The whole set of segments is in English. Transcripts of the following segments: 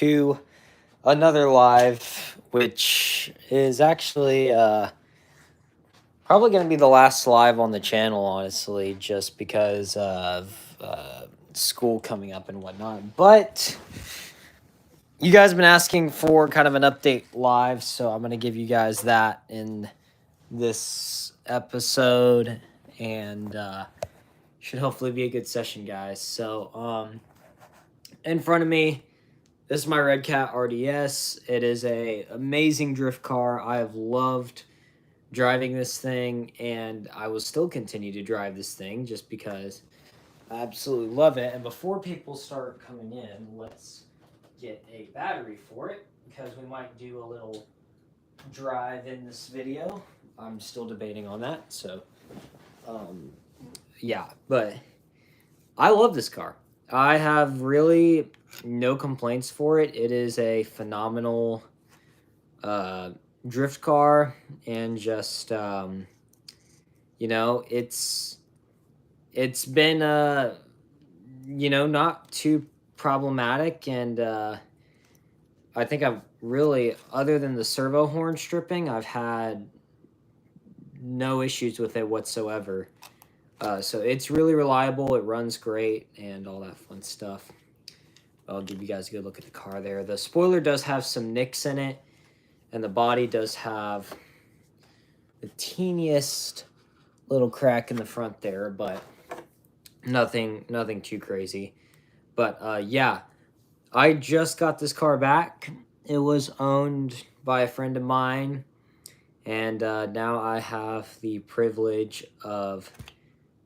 to another live, which is actually probably going to be the last live on the channel, honestly, just because of school coming up and whatnot. But you guys have been asking for kind of an update live, so I'm going to give you guys that in this episode, and should hopefully be a good session, guys. So in front of me, this is my Red Cat RDS. It is a amazing drift car. I have loved driving this thing, and I will still continue to drive this thing just because I absolutely love it. And before people start coming in, let's get a battery for it, because we might do a little drive in this video. I'm still debating on that, so yeah, but I love this car. I have really no complaints for it. It is a phenomenal drift car, and just you know, it's been you know, not too problematic, and I think I've really, other than the servo horn stripping, I've had no issues with it whatsoever. So it's really reliable, it runs great, and all that fun stuff. I'll give you guys a good look at the car there. The spoiler does have some nicks in it, and the body does have the teeniest little crack in the front there, but nothing too crazy. But yeah, I just got this car back. It was owned by a friend of mine, and now I have the privilege of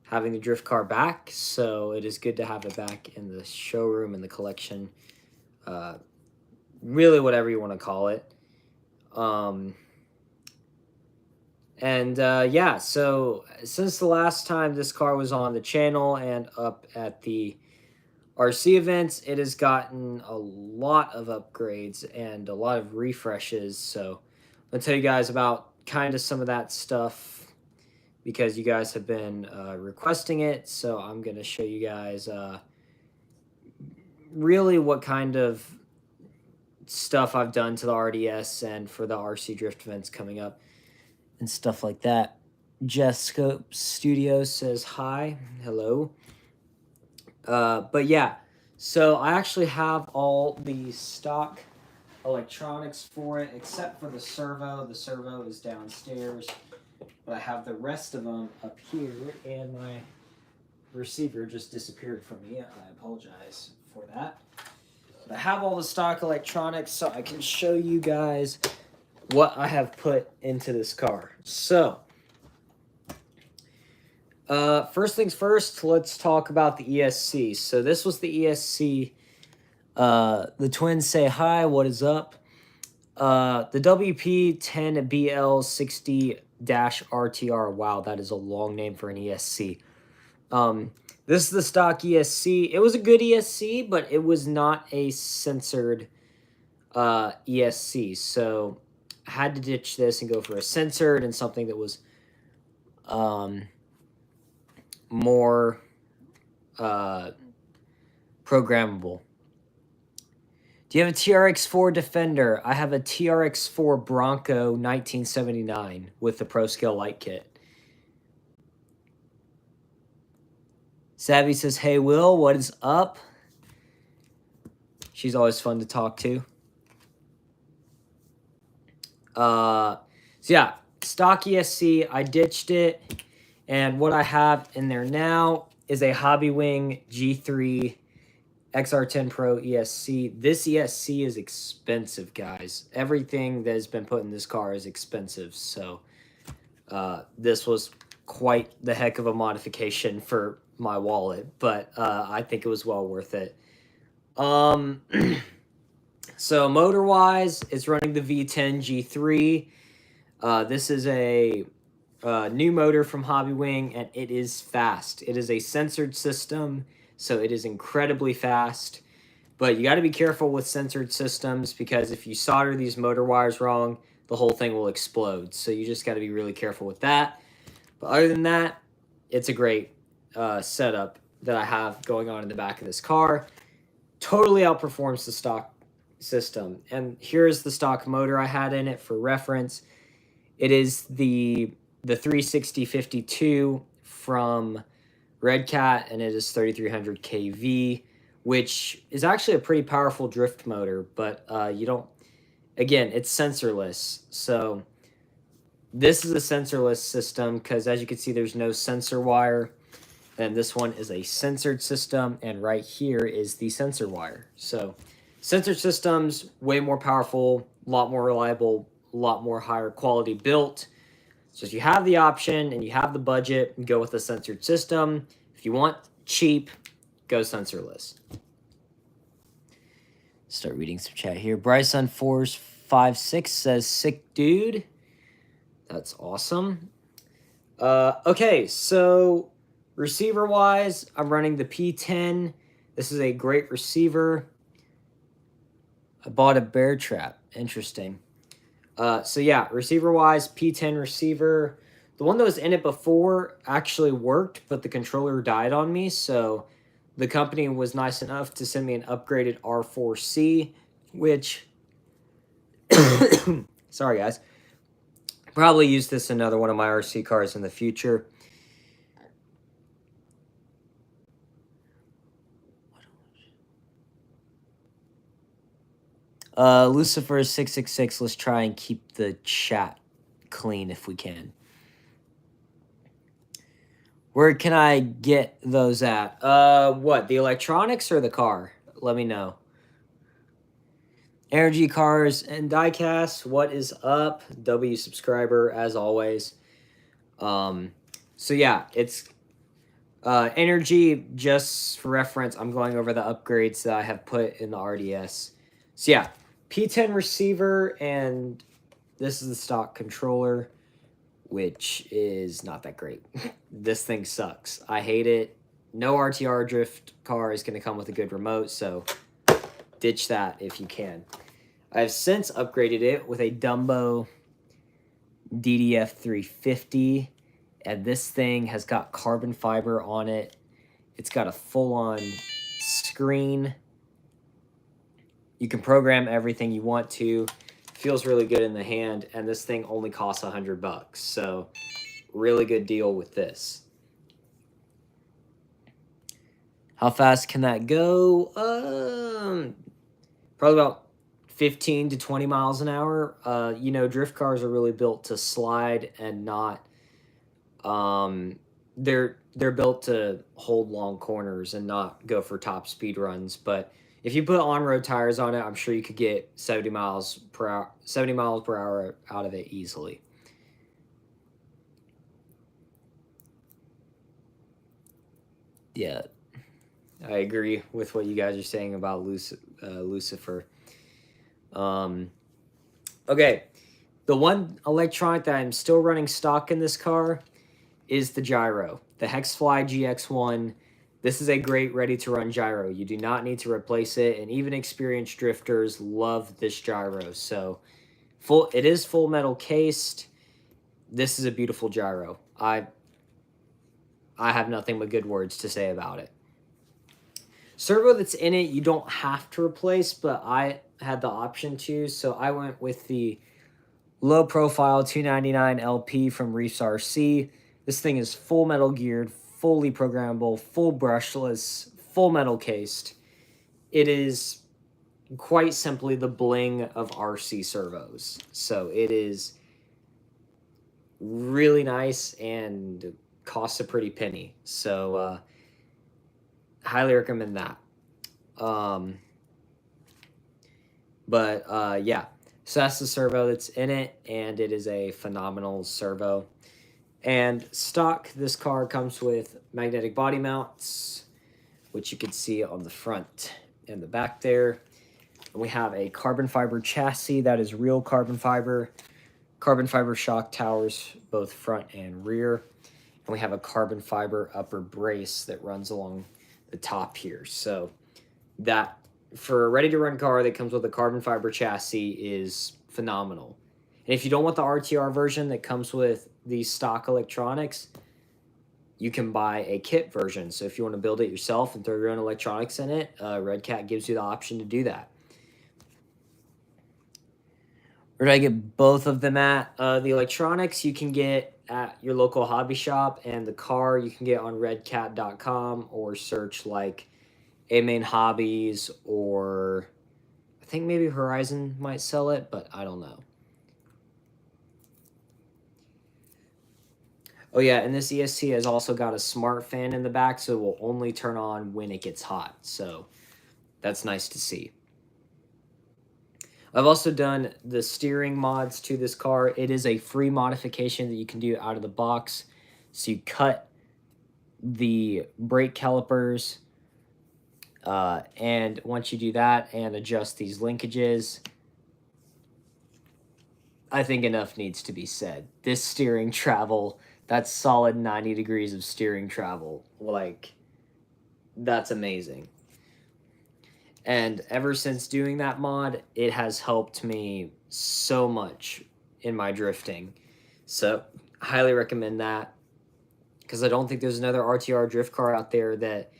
having the drift car back, so it is good to have it back in the showroom, in the collection, really whatever you want to call it. Yeah, so since the last time this car was on the channel and up at the RC events, it has gotten a lot of upgrades and a lot of refreshes, so I'll tell you guys about kind of some of that stuff, because you guys have been requesting it. So I'm going to show you guys really what kind of stuff I've done to the RDS and for the RC Drift events coming up and stuff like that. Jescope Studios says hi. Hello. But yeah, so I actually have all the stock electronics for it, except for the servo. The servo is downstairs, but I have the rest of them up here, and my receiver just disappeared from me. I apologize for that. But I have all the stock electronics, so I can show you guys what I have put into this car. So, first things first, let's talk about the ESC. So this was the ESC. The twins say hi, what is up? The WP10BL60-RTR. Wow, that is a long name for an ESC. This is the stock ESC. It was a good ESC, but it was not a censored ESC. So I had to ditch this and go for a censored and something that was more programmable. Do you have a TRX4 Defender? I have a TRX4 Bronco 1979 with the Pro Scale Light Kit. Savvy says, hey, Will, what is up? She's always fun to talk to. So yeah, stock ESC, I ditched it. And what I have in there now is a Hobbywing G3 XR10 Pro ESC. This ESC is expensive, guys. Everything that has been put in this car is expensive. So this was quite the heck of a modification for my wallet, but I think it was well worth it. So motor-wise, it's running the V10 G3. This is a new motor from Hobbywing, and it is fast. It is a censored system, so it is incredibly fast. But you got to be careful with censored systems, because if you solder these motor wires wrong, the whole thing will explode. So you just got to be really careful with that. But other than that, it's a great setup that I have going on in the back of this car. Totally outperforms the stock system. And here's the stock motor I had in it for reference. It is the 36052 from Red Cat, and it is 3300 kV, which is actually a pretty powerful drift motor, but you don't, again, it's sensorless. So this is a sensorless system because, as you can see, there's no sensor wire. And this one is a sensored system, and right here is the sensor wire. So sensored systems, way more powerful, a lot more reliable, a lot more higher quality built. So if you have the option and you have the budget, go with a sensored system. If you want cheap, go sensorless. Start reading some chat here. Bryson456 says, sick dude. That's awesome. Okay, so receiver-wise, I'm running the P10. This is a great receiver. I bought a bear trap. Interesting. So yeah, receiver-wise, P10 receiver. The one that was in it before actually worked, but the controller died on me, so the company was nice enough to send me an upgraded R4C, which, sorry guys, probably use this in another one of my RC cars in the future. Lucifer 666, let's try and keep the chat clean if we can. Where can I get those at? What, the electronics or the car? Let me know. Energy Cars and Diecast, what is up? W subscriber, as always. So yeah, it's Energy, just for reference, I'm going over the upgrades that I have put in the RDS. So yeah, P10 receiver, and this is the stock controller, which is not that great. This thing sucks. I hate it. No RTR drift car is going to come with a good remote, so ditch that if you can. I've since upgraded it with a Dumbo DDF 350, and this thing has got carbon fiber on it. It's got a full-on screen. You can program everything you want to. Feels really good in the hand, and this thing only costs $100, so really good deal with this. How fast can that go? Probably about 15 to 20 miles an hour. You know, drift cars are really built to slide and not. They're built to hold long corners and not go for top speed runs, but if you put on-road tires on it, I'm sure you could get 70 miles per hour out of it easily. Yeah, I agree with what you guys are saying about Lucifer. Okay, the one electronic that I'm still running stock in this car is the gyro, the Hexfly GX1. This is a great ready-to-run gyro. You do not need to replace it, and even experienced drifters love this gyro. So, it is full metal cased. This is a beautiful gyro. I have nothing but good words to say about it. Servo that's in it, you don't have to replace, but I had the option to, so I went with the low-profile 299 LP from Reefs RC. This thing is full metal geared, fully programmable, full brushless, full metal cased. It is quite simply the bling of RC servos. So it is really nice and costs a pretty penny. So highly recommend that. Yeah, so that's the servo that's in it, and it is a phenomenal servo. And stock, this car comes with magnetic body mounts, which you can see on the front and the back there. And we have a carbon fiber chassis that is real carbon fiber shock towers, both front and rear. And we have a carbon fiber upper brace that runs along the top here. So that, for a ready-to-run car that comes with a carbon fiber chassis, is phenomenal. And if you don't want the RTR version that comes with the stock electronics, you can buy a kit version. So if you want to build it yourself and throw your own electronics in it, Red Cat gives you the option to do that. Where did I get both of them at? The electronics you can get at your local hobby shop, and the car you can get on redcat.com or search like A Main Hobbies, or I think maybe Horizon might sell it, but I don't know. Oh yeah, and this ESC has also got a smart fan in the back, so it will only turn on when it gets hot. So that's nice to see. I've also done the steering mods to this car. It is a free modification that you can do out of the box. So you cut the brake calipers, and once you do that and adjust these linkages, I think enough needs to be said. This steering travel, that's solid 90 degrees of steering travel. Like, that's amazing. And ever since doing that mod, it has helped me so much in my drifting. So, highly recommend that, because I don't think there's another RTR drift car out there that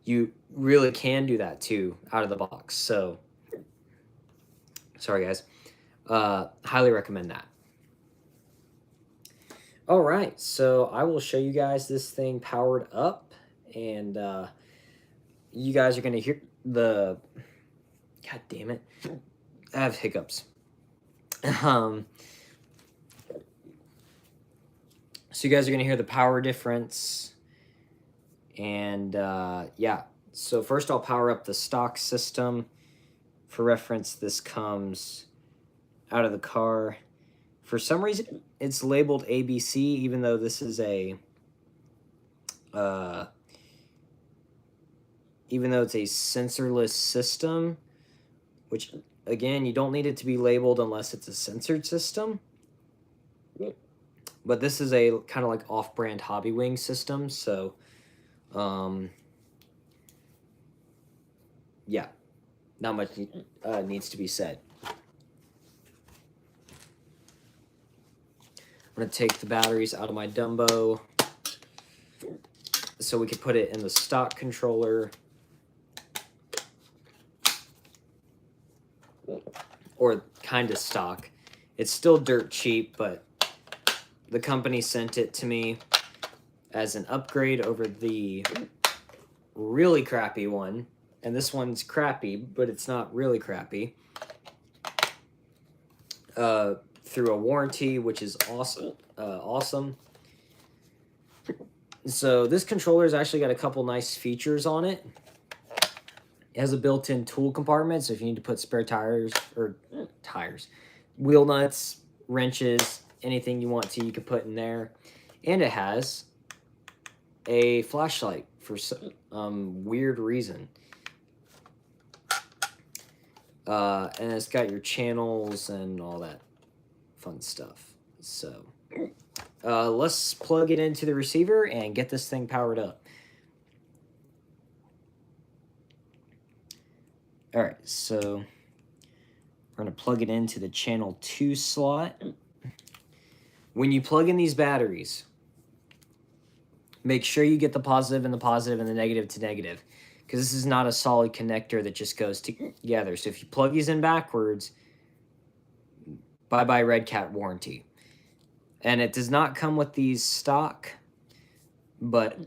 you really can do that to out of the box. So, sorry guys. Highly recommend that. All right, so I will show you guys this thing powered up, and you guys are going to hear the... God damn it. I have hiccups. So you guys are going to hear the power difference, and yeah. So first I'll power up the stock system. For reference, this comes out of the car. For some reason, it's labeled ABC, even though this is a, even though it's a sensorless system, which, again, you don't need it to be labeled unless it's a censored system. But this is a kind of like off-brand Hobby Wing system, so, yeah, not much needs to be said. I'm going to take the batteries out of my Dumbo so we could put it in the stock controller, or kind of stock. It's still dirt cheap, but the company sent it to me as an upgrade over the really crappy one. And this one's crappy, but it's not really crappy. Through a warranty, which is awesome. Awesome. So this controller's actually got a couple nice features on it. It has a built-in tool compartment, so if you need to put spare tires, or wheel nuts, wrenches, anything you want to, you can put in there. And it has a flashlight for some weird reason. And it's got your channels and all that fun stuff. So let's plug it into the receiver and get this thing powered up. All right, so we're going to plug it into the channel 2 slot. When you plug in these batteries, make sure you get the positive and the negative to negative, because this is not a solid connector that just goes together. So if you plug these in backwards, bye-bye Red Cat warranty. And it does not come with these stock, but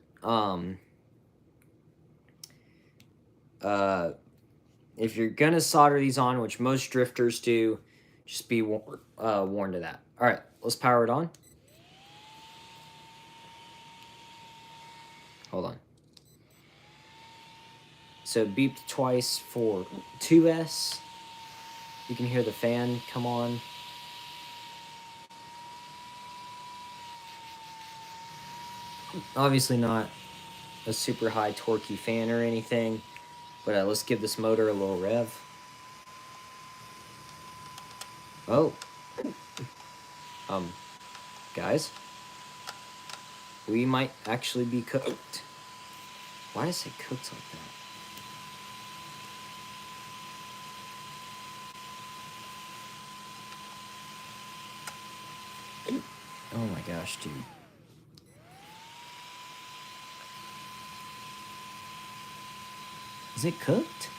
if you're going to solder these on, which most drifters do, just be warned of that. All right, let's power it on. Hold on. So beeped twice for 2S. You can hear the fan come on. Obviously not a super high torquey fan or anything, but let's give this motor a little rev. Oh. Guys, we might actually be cooked. Why does it say cooked like that? Oh my gosh, dude. Is it cooked?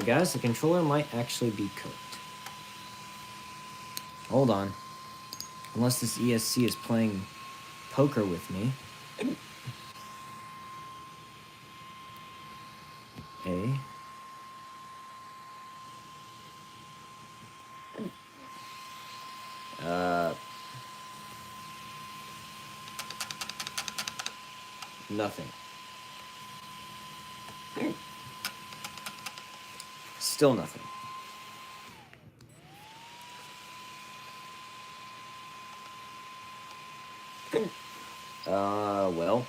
Guys, the controller might actually be cooked. Hold on. Unless this ESC is playing poker with me. Nothing. Still nothing. Well.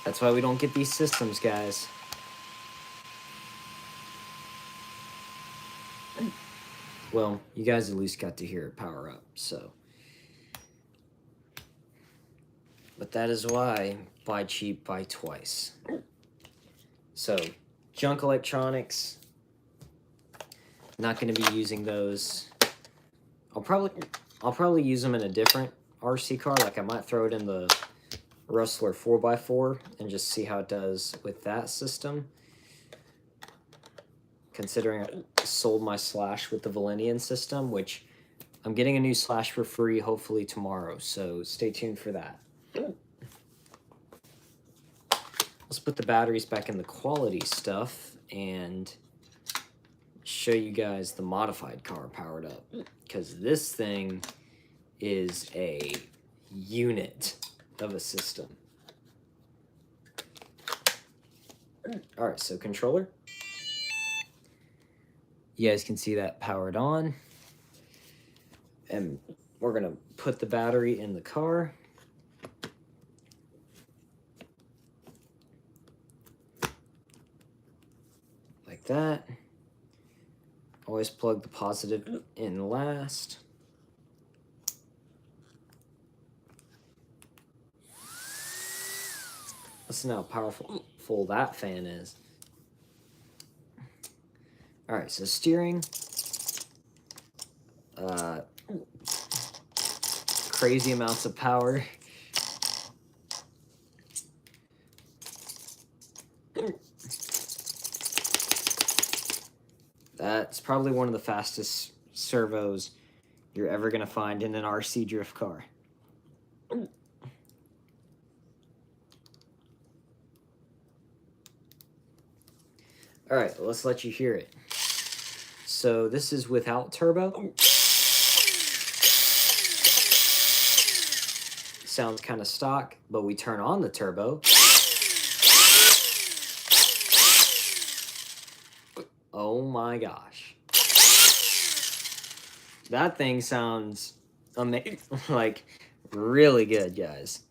That's why we don't get these systems, guys. Well, you guys at least got to hear it power up, so. But that is why buy cheap, buy twice. So, junk electronics. Not going to be using those. I'll probably use them in a different RC car. Like I might throw it in the Rustler 4x4 and just see how it does with that system. Considering I sold my Slash with the Valenian system, which I'm getting a new Slash for free hopefully tomorrow, so stay tuned for that. Let's put the batteries back in the quality stuff and show you guys the modified car powered up, because this thing is a unit of a system. All right, so controller. You guys can see that powered on. And we're gonna put the battery in the car. Like that. Always plug the positive in last. Listen how powerful that fan is. All right, so steering. Crazy amounts of power. That's probably one of the fastest servos you're ever going to find in an RC drift car. All right, let's let you hear it. So this is without turbo. Sounds kind of stock, but we turn on the turbo. Oh my gosh. That thing sounds amazing, like really good, guys.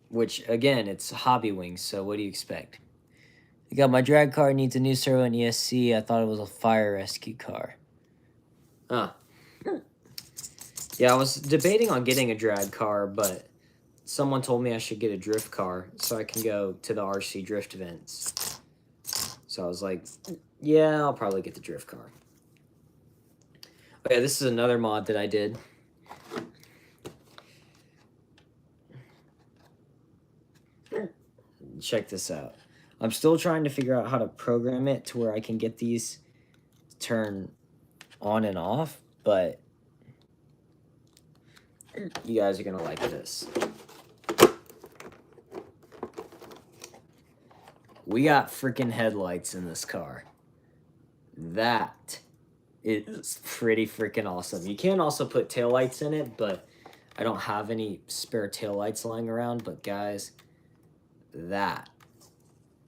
Which, again, it's Hobby Wings, so what do you expect? I got my drag car, needs a new servo and ESC. I thought it was a fire rescue car. Huh. Yeah, I was debating on getting a drag car, but someone told me I should get a drift car so I can go to the RC drift events. So I was like, yeah, I'll probably get the drift car. Okay, this is another mod that I did. Check this out. I'm still trying to figure out how to program it to where I can get these to turn on and off, but you guys are gonna like this. We got freaking headlights in this car. That is pretty freaking awesome. You can also put taillights in it, but I don't have any spare taillights lying around. But guys, that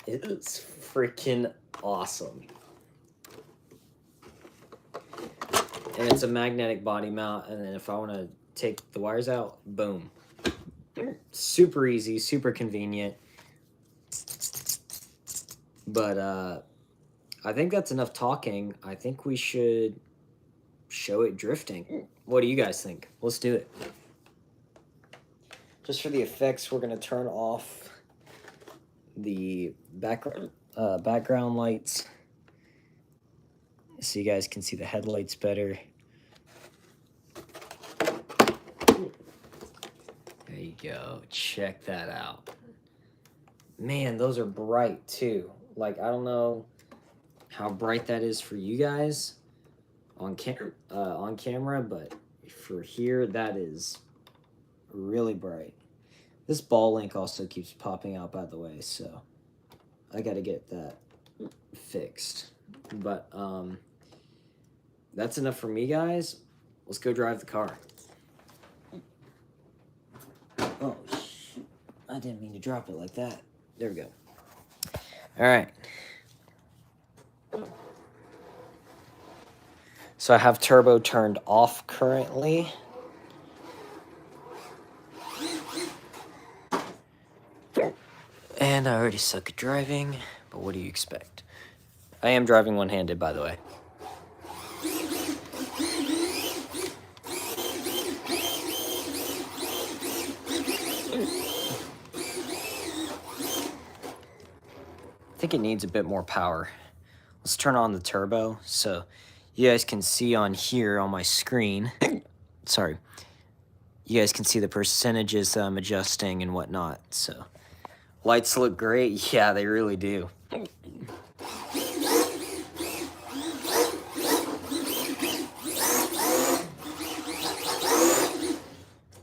is freaking awesome. And it's a magnetic body mount, and then if I want to take the wires out, boom. Super easy, super convenient. But I think that's enough talking. I think we should show it drifting. What do you guys think? Let's do it. Just for the effects, we're going to turn off the background lights so you guys can see the headlights better. There you go. Check that out. man, those are bright too. Like, I don't know how bright that is for you guys on camera, but for here, that is really bright. This ball link also keeps popping out, by the way, so I got to get that fixed. But that's enough for me, guys. Let's go drive the car. Oh, shoot. I didn't mean to drop it like that. There we go. All right. So I have turbo turned off currently. And I already suck at driving, but what do you expect? I am driving one-handed, by the way. I think it needs a bit more power. Let's turn on the turbo so you guys can see on here on my screen. Sorry. You guys can see the percentages that I'm adjusting and whatnot. So lights look great. Yeah, they really do.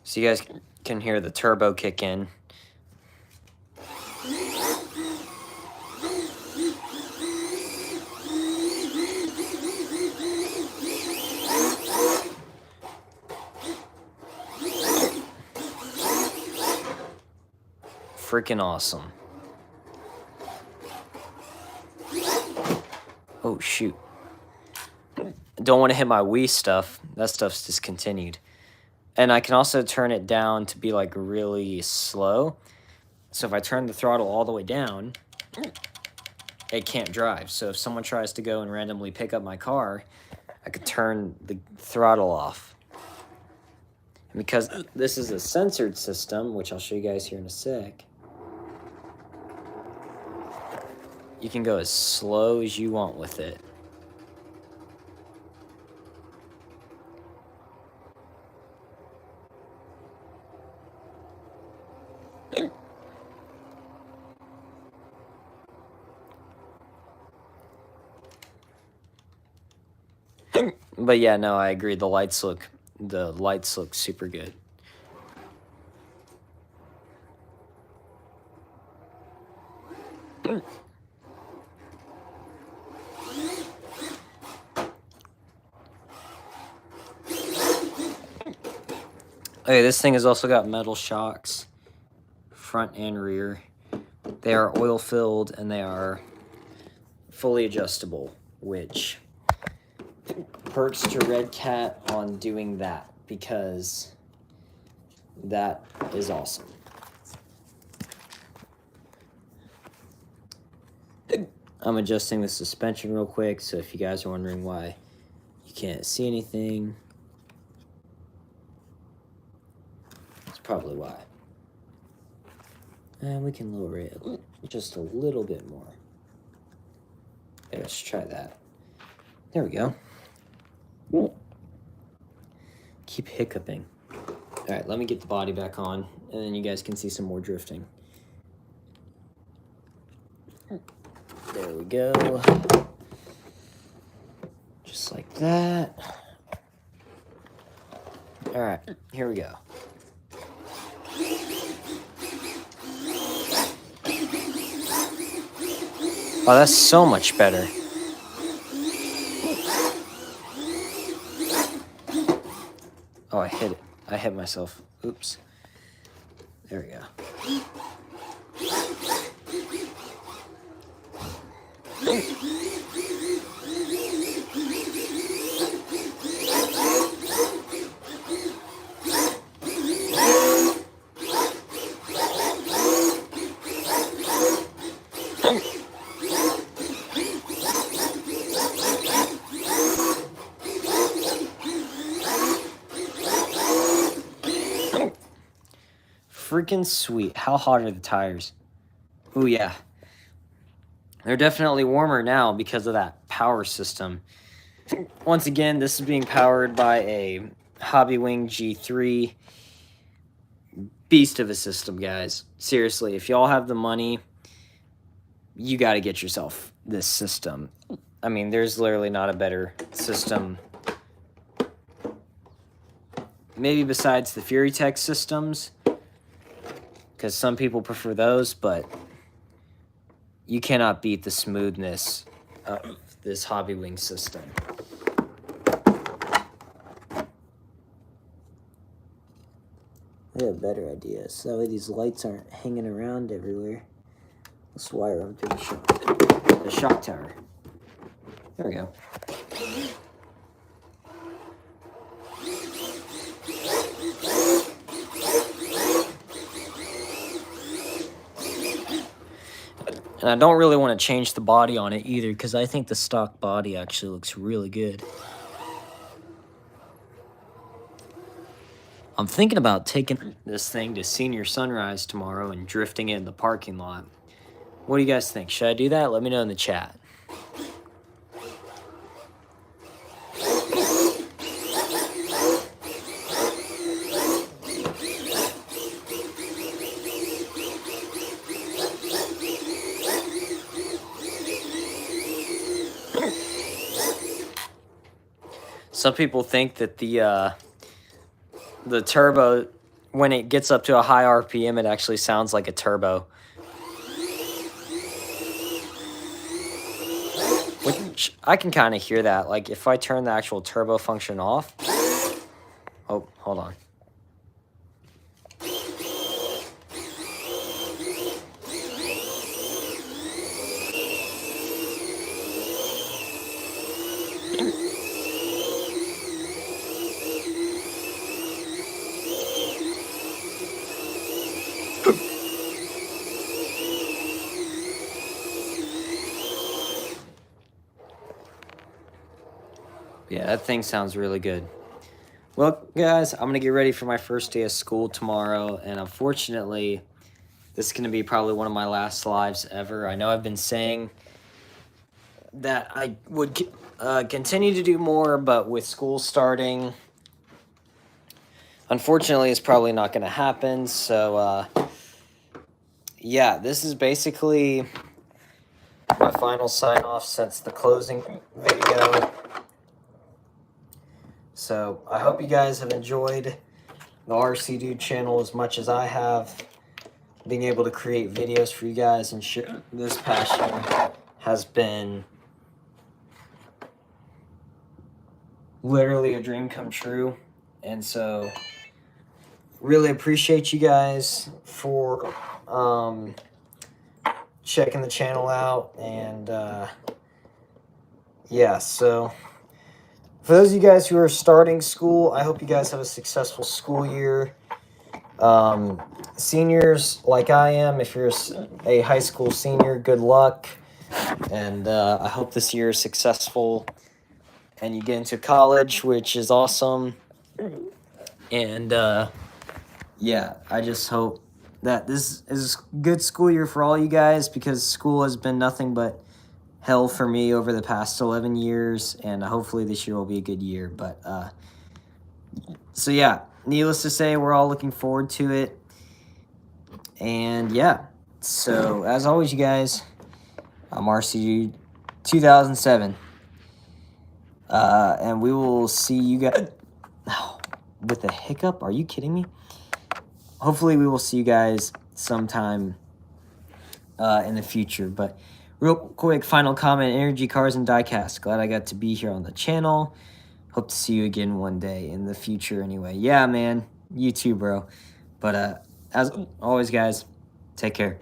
So you guys can hear the turbo kick in. Freaking awesome. Oh, shoot. Don't want to hit my Wii stuff. That stuff's discontinued. And I can also turn it down to be like really slow. So if I turn the throttle all the way down, it can't drive. So if someone tries to go and randomly pick up my car, I could turn the throttle off. And because this is a censored system, which I'll show you guys here in a sec, you can go as slow as you want with it. But yeah, no, I agree. The lights look super good. Okay, this thing has also got metal shocks, front and rear. They are oil filled and they are fully adjustable, which perks to Red Cat on doing that because that is awesome. I'm adjusting the suspension real quick, so if you guys are wondering why you can't see anything, that's probably why. And we can lower it just a little bit more. Okay, let's try that. There we go. Keep hiccuping. All right, let me get the body back on, and then you guys can see some more drifting. There we go. Just like that. All right, here we go. Oh, that's so much better. Oh, I hit it. I hit myself. Oops. There we go. Freaking sweet. How hot are the tires? Oh yeah. They're definitely warmer now because of that power system. Once again, this is being powered by a Hobbywing G3. Beast of a system, guys. Seriously, if y'all have the money you got to get yourself this system. I mean, there's literally not a better system, maybe besides the Fury Tech systems, because some people prefer those, but you cannot beat the smoothness of this Hobbywing system. I have a better idea, so that way these lights aren't hanging around everywhere. Let's wire them to the shock tower. There we go. And I don't really want to change the body on it either, because I think the stock body actually looks really good. I'm thinking about taking this thing to Senior Sunrise tomorrow and drifting it in the parking lot. What do you guys think? Should I do that? Let me know in the chat. Some people think that the turbo, when it gets up to a high RPM, it actually sounds like a turbo. Which I can kind of hear that. Like if I turn the actual turbo function off. Oh, hold on. Yeah, that thing sounds really good. Well, guys, I'm going to get ready for my first day of school tomorrow, and unfortunately, this is going to be probably one of my last lives ever. I know I've been saying that I would continue to do more, but with school starting, unfortunately, it's probably not going to happen. So, yeah, this is basically my final sign-off since the closing video. So I hope you guys have enjoyed the RC Dude channel as much as I have. Being able to create videos for you guys and share this passion has been literally a dream come true. And so really appreciate you guys for checking the channel out. And yeah, so for those of you guys who are starting school, I hope you guys have a successful school year. Seniors, like I am, if you're a high school senior, good luck. And I hope this year is successful and you get into college, which is awesome. And yeah, I just hope that this is a good school year for all you guys, because school has been nothing but hell for me over the past 11 years, and hopefully this year will be a good year. But so yeah, needless to say, we're all looking forward to it. And yeah, so as always, you guys, I'm RCU 2007, and we will see you guys with a hiccup. Are you kidding me? Hopefully we will see you guys sometime in the future. But real quick, final comment, Energy Cars and Diecast. Glad I got to be here on the channel. Hope to see you again one day in the future anyway. Yeah, man. You too, bro. But as always, guys, take care.